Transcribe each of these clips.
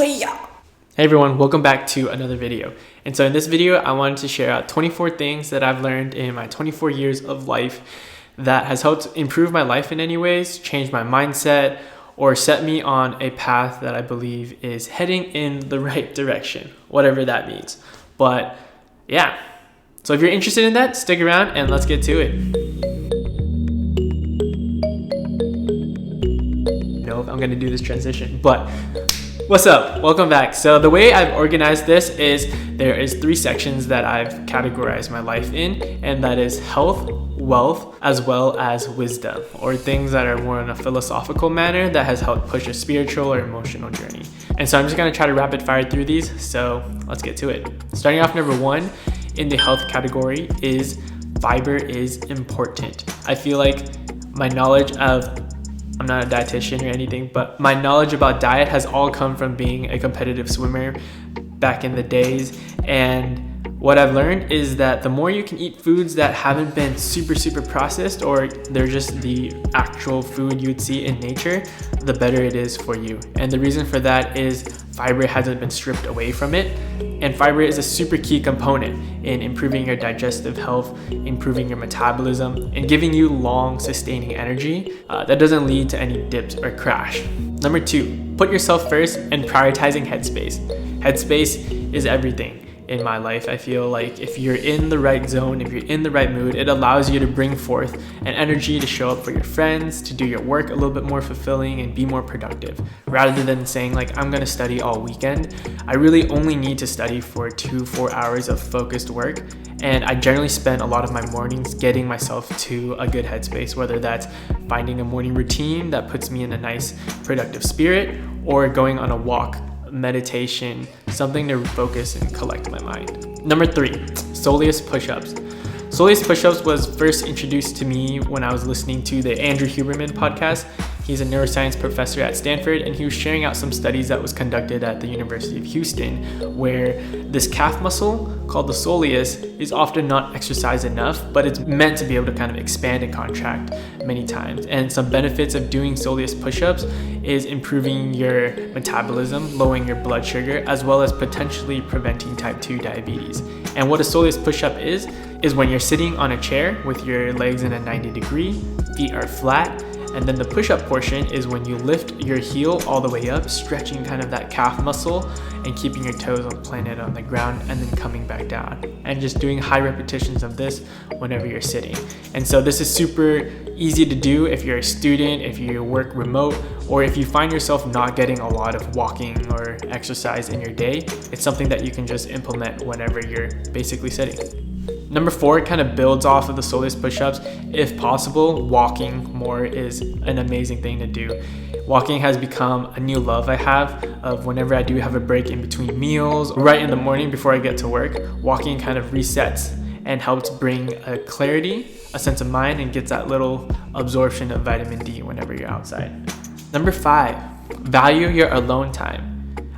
Hey everyone, welcome back to another video. And so in this video, I wanted to share out 24 things that I've learned in my 24 years of life that has helped improve my life in any ways, change my mindset, or set me on a path that I believe is heading in the right direction, whatever that means. But yeah, so if you're interested in that, stick around and let's get to it. I'm gonna do this transition, but what's up? Welcome back. So the way I've organized this is there is 3 sections that I've categorized my life in, and that is health, wealth, as well as wisdom, or things that are more in a philosophical manner that has helped push a spiritual or emotional journey. And so I'm just gonna try to rapid fire through these, so let's get to it. Starting off, number 1 in the health category is fiber is important. I feel like my knowledge of I'm not a dietitian or anything, but my knowledge about diet has all come from being a competitive swimmer back in the days. And what I've learned is that the more you can eat foods that haven't been super processed, or they're just the actual food you'd see in nature, the better it is for you. And the reason for that is fiber hasn't been stripped away from it. And fiber is a super key component in improving your digestive health, improving your metabolism, and giving you long sustaining energy that doesn't lead to any dips or crash. Number 2, put yourself first and prioritizing headspace. Headspace is everything in my life. I feel like if you're in the right zone, if you're in the right mood, it allows you to bring forth an energy to show up for your friends, to do your work a little bit more fulfilling and be more productive. Rather than saying like, I'm gonna study all weekend, I really only need to study for 2-4 hours of focused work. And I generally spend a lot of my mornings getting myself to a good headspace, whether that's finding a morning routine that puts me in a nice productive spirit, or going on a walk, meditation, something to focus and collect my mind. Number 3, soleus push-ups. Soleus push-ups was first introduced to me when I was listening to the Andrew Huberman podcast. He's a neuroscience professor at Stanford, and he was sharing out some studies that was conducted at the University of Houston, where this calf muscle called the soleus is often not exercised enough, but it's meant to be able to kind of expand and contract many times. And some benefits of doing soleus push-ups is improving your metabolism, lowering your blood sugar, as well as potentially preventing type 2 diabetes. And what a soleus push-up is when you're sitting on a chair with your legs in a 90-degree, feet are flat, and then the push-up portion is when you lift your heel all the way up, stretching kind of that calf muscle and keeping your toes planted on the ground, and then coming back down. And just doing high repetitions of this whenever you're sitting. And so this is super easy to do if you're a student, if you work remote, or if you find yourself not getting a lot of walking or exercise in your day. It's something that you can just implement whenever you're basically sitting. Number 4 kind of builds off of the soleus push-ups. If possible, walking more is an amazing thing to do. Walking has become a new love I have of whenever I do have a break in between meals, right in the morning before I get to work. Walking kind of resets and helps bring a clarity, a sense of mind, and gets that little absorption of vitamin D whenever you're outside. Number 5, value your alone time.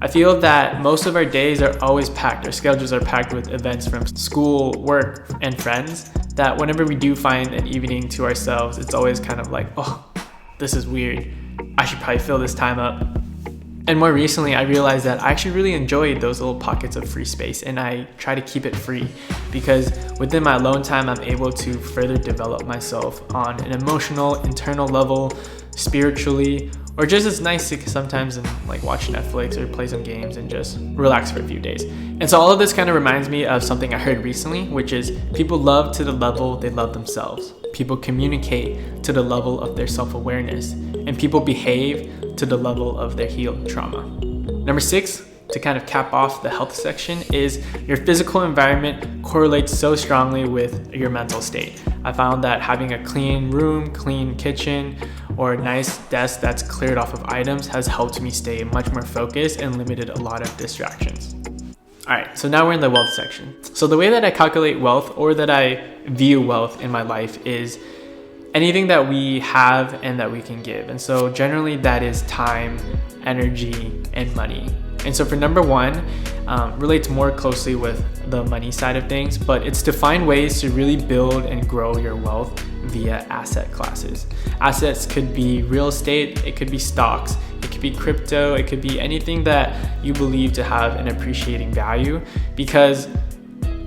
I feel that most of our days are always packed. Our schedules are packed with events from school, work, and friends, that whenever we do find an evening to ourselves, it's always kind of like, oh, this is weird. I should probably fill this time up. And more recently, I realized that I actually really enjoyed those little pockets of free space, and I try to keep it free because within my alone time, I'm able to further develop myself on an emotional, internal level, spiritually, or just it's nice to sometimes like watch Netflix or play some games and just relax for a few days. And so all of this kind of reminds me of something I heard recently, which is people love to the level they love themselves. People communicate to the level of their self-awareness, and people behave to the level of their healed trauma. Number 6, to kind of cap off the health section, is your physical environment correlates so strongly with your mental state. I found that having a clean room, clean kitchen, or a nice desk that's cleared off of items has helped me stay much more focused and limited a lot of distractions. All right, so now we're in the wealth section. So the way that I calculate wealth, or that I view wealth in my life, is anything that we have and that we can give. And so generally that is time, energy, and money. And so for number 1, relates more closely with the money side of things, but it's to find ways to really build and grow your wealth via asset classes. Assets could be real estate, it could be stocks, it could be crypto, it could be anything that you believe to have an appreciating value. Because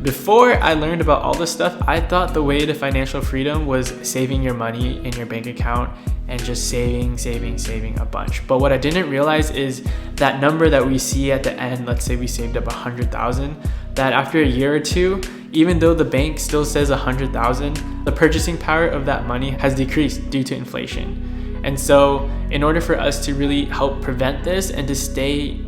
before I learned about all this stuff, I thought the way to financial freedom was saving your money in your bank account and just saving a bunch. But what I didn't realize is that number that we see at the end, let's say we saved up 100,000, that after a year or two, even though the bank still says 100,000, the purchasing power of that money has decreased due to inflation. And so in order for us to really help prevent this and to stay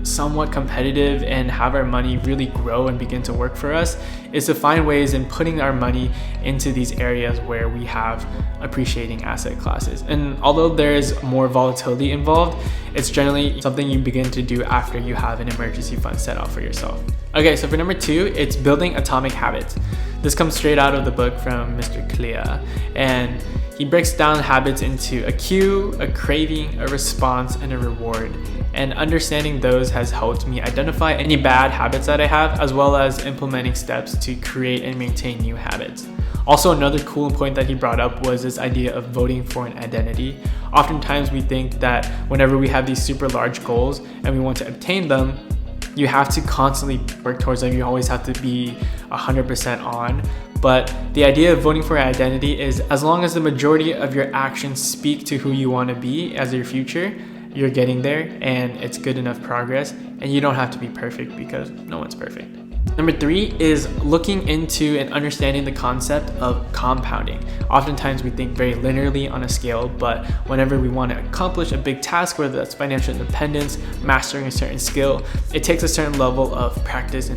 somewhat competitive and have our money really grow and begin to work for us, is to find ways in putting our money into these areas where we have appreciating asset classes. And although there is more volatility involved, it's generally something you begin to do after you have an emergency fund set out for yourself. Okay, so for number 2, it's building atomic habits. This comes straight out of the book from Mr. Clea, and he breaks down habits into a cue, a craving, a response, and a reward. And understanding those has helped me identify any bad habits that I have, as well as implementing steps to create and maintain new habits. Also, another cool point that he brought up was this idea of voting for an identity. Oftentimes we think that whenever we have these super large goals and we want to obtain them, you have to constantly work towards them. You always have to be 100% on. But the idea of voting for an identity is, as long as the majority of your actions speak to who you want to be as your future, you're getting there and it's good enough progress, and you don't have to be perfect because no one's perfect. Number 3 is looking into and understanding the concept of compounding. Oftentimes we think very linearly on a scale, but whenever we want to accomplish a big task, whether that's financial independence, mastering a certain skill, it takes a certain level of practice.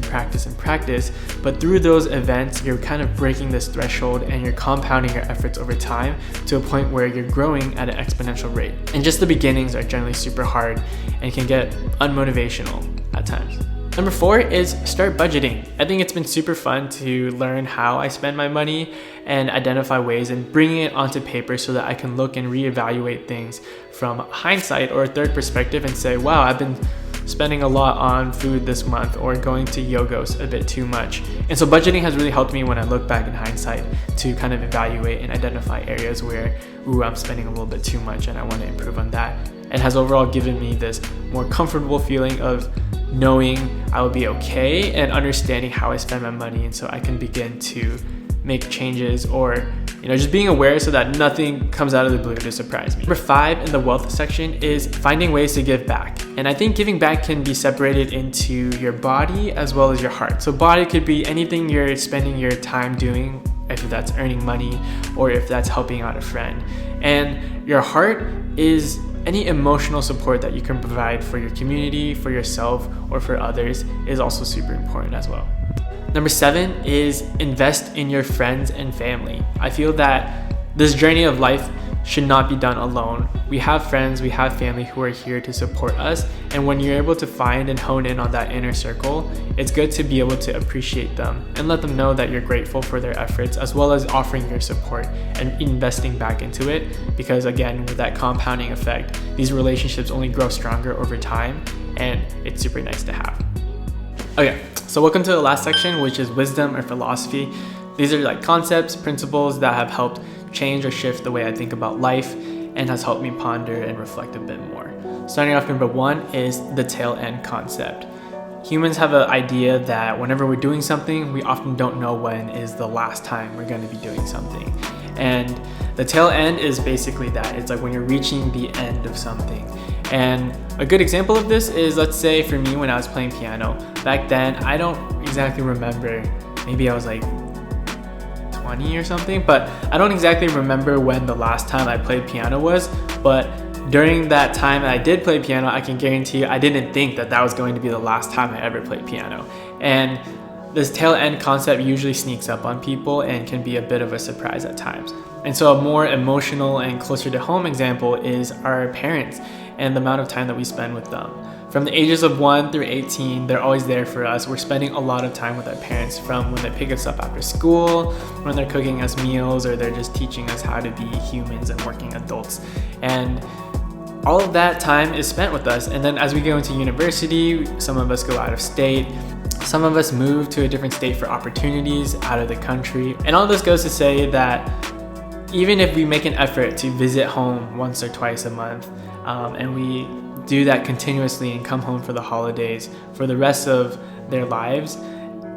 But through those events, you're kind of breaking this threshold and you're compounding your efforts over time to a point where you're growing at an exponential rate. And just the beginnings are generally super hard and can get unmotivational at times. Number 4 is start budgeting. I think it's been super fun to learn how I spend my money and identify ways and bringing it onto paper so that I can look and reevaluate things from hindsight or a third perspective and say, wow, I've been spending a lot on food this month, or going to Yogos a bit too much. And so budgeting has really helped me when I look back in hindsight to kind of evaluate and identify areas where, I'm spending a little bit too much and I want to improve on that. And has overall given me this more comfortable feeling of knowing I will be okay and understanding how I spend my money, and so I can begin to make changes, or just being aware so that nothing comes out of the blue to surprise me. Number 5 in the wealth section is finding ways to give back. And I think giving back can be separated into your body as well as your heart. So body could be anything you're spending your time doing, if that's earning money or if that's helping out a friend. And your heart is any emotional support that you can provide for your community, for yourself, or for others is also super important as well. Number 7 is invest in your friends and family. I feel that this journey of life should not be done alone. We have friends, we have family who are here to support us, and when you're able to find and hone in on that inner circle, it's good to be able to appreciate them and let them know that you're grateful for their efforts, as well as offering your support and investing back into it, because again, with that compounding effect, these relationships only grow stronger over time, and it's super nice to have. Okay, so welcome to the last section, which is wisdom or philosophy. These are like concepts, principles that have helped change or shift the way I think about life and has helped me ponder and reflect a bit more. Starting off, number 1 is the tail end concept. Humans have an idea that whenever we're doing something, we often don't know when is the last time we're going to be doing something. And the tail end is basically that. It's like when you're reaching the end of something. And a good example of this is, let's say for me, when I was playing piano, back then, I don't exactly remember, maybe I was like 20 or something, but I don't exactly remember when the last time I played piano was. But during that time that I did play piano, I can guarantee you I didn't think that was going to be the last time I ever played piano. And this tail end concept usually sneaks up on people and can be a bit of a surprise at times. And so a more emotional and closer to home example is our parents and the amount of time that we spend with them. From the ages of 1 through 18, they're always there for us. We're spending a lot of time with our parents, from when they pick us up after school, when they're cooking us meals, or they're just teaching us how to be humans and working adults. And all of that time is spent with us. And then as we go into university, some of us go out of state, some of us move to a different state for opportunities out of the country. And all this goes to say that even if we make an effort to visit home once or twice a month, and we do that continuously and come home for the holidays for the rest of their lives,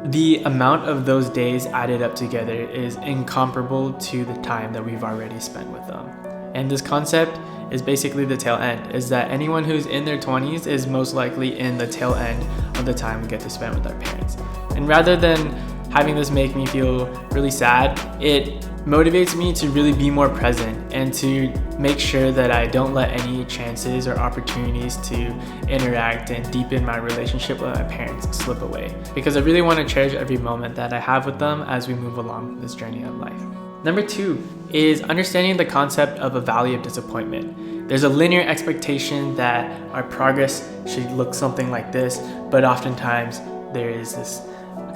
the amount of those days added up together is incomparable to the time that we've already spent with them. And this concept is basically the tail end, is that anyone who's in their 20s is most likely in the tail end of the time we get to spend with our parents. And rather than having this make me feel really sad, it motivates me to really be more present and to make sure that I don't let any chances or opportunities to interact and deepen my relationship with my parents slip away, because I really want to cherish every moment that I have with them as we move along this journey of life. Number 2 is understanding the concept of a valley of disappointment. There's a linear expectation that our progress should look something like this, but oftentimes there is this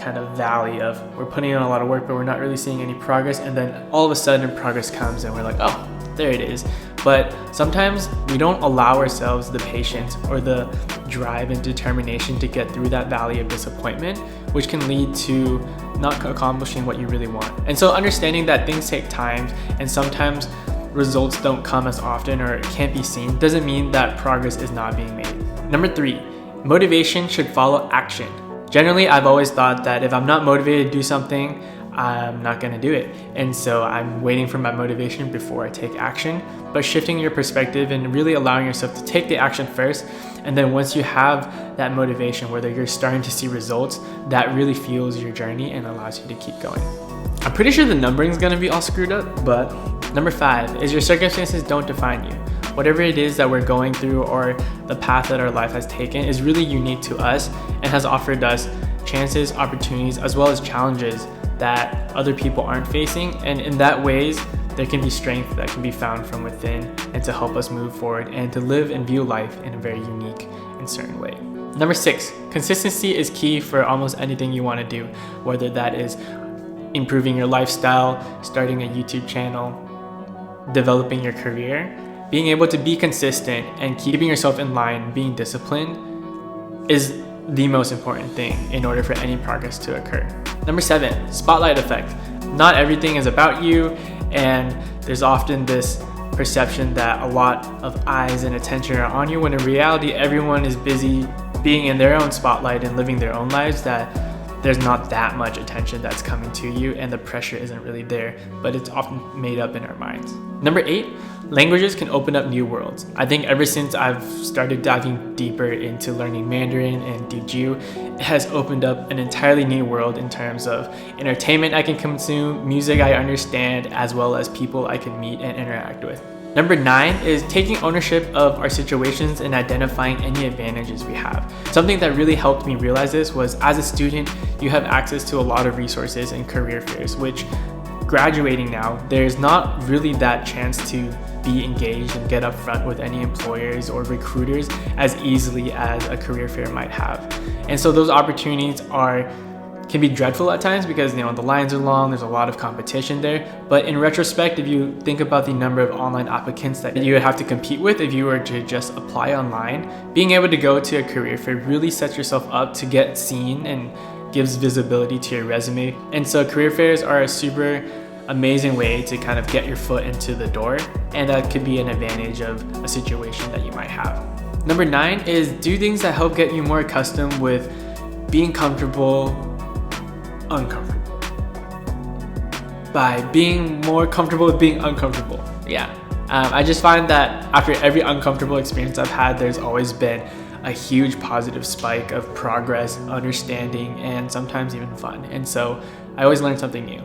kind of valley of we're putting in a lot of work but we're not really seeing any progress, and then all of a sudden progress comes and we're like, oh, there it is. But sometimes we don't allow ourselves the patience or the drive and determination to get through that valley of disappointment, which can lead to not accomplishing what you really want. And so understanding that things take time and sometimes results don't come as often or can't be seen doesn't mean that progress is not being made. Number 3, motivation should follow action. Generally, I've always thought that if I'm not motivated to do something, I'm not gonna do it. And so I'm waiting for my motivation before I take action. But shifting your perspective and really allowing yourself to take the action first, and then once you have that motivation, whether you're starting to see results, that really fuels your journey and allows you to keep going. I'm pretty sure the numbering is gonna be all screwed up, but number 5 is your circumstances don't define you. Whatever it is that we're going through or the path that our life has taken is really unique to us and has offered us chances, opportunities, as well as challenges that other people aren't facing. And in that ways, there can be strength that can be found from within and to help us move forward and to live and view life in a very unique and certain way. Number 6, consistency is key for almost anything you want to do, whether that is improving your lifestyle, starting a YouTube channel, developing your career. Being able to be consistent and keeping yourself in line, being disciplined, is the most important thing in order for any progress to occur. Number 7, spotlight effect. Not everything is about you, and there's often this perception that a lot of eyes and attention are on you, when in reality everyone is busy being in their own spotlight and living their own lives, that there's not that much attention that's coming to you and the pressure isn't really there, but it's often made up in our minds. Number 8, languages can open up new worlds. I think ever since I've started diving deeper into learning Mandarin and Diju, it has opened up an entirely new world in terms of entertainment I can consume, music I understand, as well as people I can meet and interact with. Number 9 is taking ownership of our situations and identifying any advantages we have. Something that really helped me realize this was, as a student, you have access to a lot of resources and career fairs, which graduating now, there's not really that chance to be engaged and get up front with any employers or recruiters as easily as a career fair might have. And so those opportunities can be dreadful at times because the lines are long, there's a lot of competition there. But in retrospect, if you think about the number of online applicants that you would have to compete with if you were to just apply online, being able to go to a career fair really sets yourself up to get seen and gives visibility to your resume. And so career fairs are a super amazing way to kind of get your foot into the door, and that could be an advantage of a situation that you might have. Number 9 is do things that help get you more accustomed with being uncomfortable. By being more comfortable with being uncomfortable. Yeah. I just find that after every uncomfortable experience I've had, there's always been a huge positive spike of progress, understanding, and sometimes even fun. And so I always learn something new.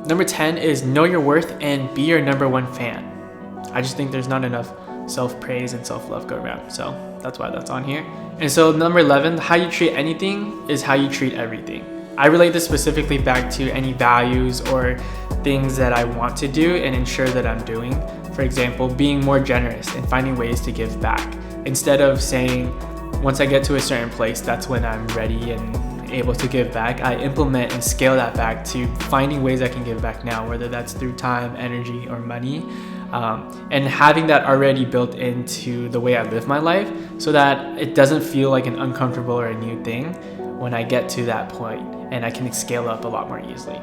Number 10 is know your worth and be your number 1 fan. I just think there's not enough self-praise and self-love go around. So that's why that's on here. And so number 11, how you treat anything is how you treat everything. I relate this specifically back to any values or things that I want to do and ensure that I'm doing. For example, being more generous and finding ways to give back. Instead of saying, once I get to a certain place, that's when I'm ready and able to give back, I implement and scale that back to finding ways I can give back now, whether that's through time, energy, or money. And having that already built into the way I live my life so that it doesn't feel like an uncomfortable or a new thing when I get to that point, and I can scale up a lot more easily.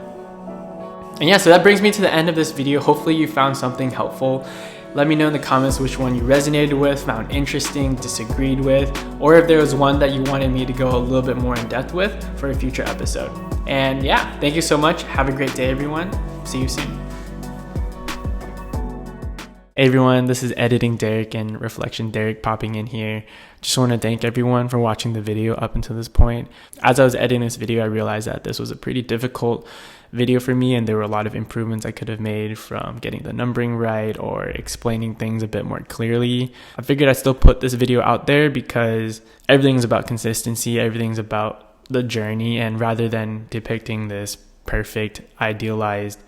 And yeah, so that brings me to the end of this video. Hopefully you found something helpful. Let me know in the comments which one you resonated with, found interesting, disagreed with, or if there was one that you wanted me to go a little bit more in depth with for a future episode. And yeah, thank you so much. Have a great day, everyone. See you soon. Hey everyone, this is Editing Derek and Reflection Derek popping in here. Just want to thank everyone for watching the video up until this point. As I was editing this video, I realized that this was a pretty difficult video for me, and there were a lot of improvements I could have made, from getting the numbering right or explaining things a bit more clearly. I figured I'd still put this video out there because everything's about consistency, everything's about the journey, and rather than depicting this perfect, idealized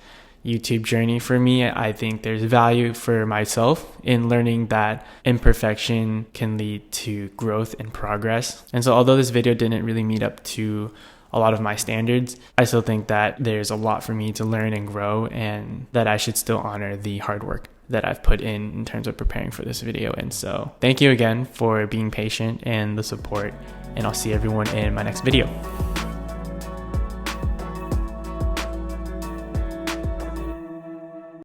YouTube journey for me, I think there's value for myself in learning that imperfection can lead to growth and progress. And so although this video didn't really meet up to a lot of my standards, I still think that there's a lot for me to learn and grow, and that I should still honor the hard work that I've put in terms of preparing for this video. And so thank you again for being patient and the support, and I'll see everyone in my next video.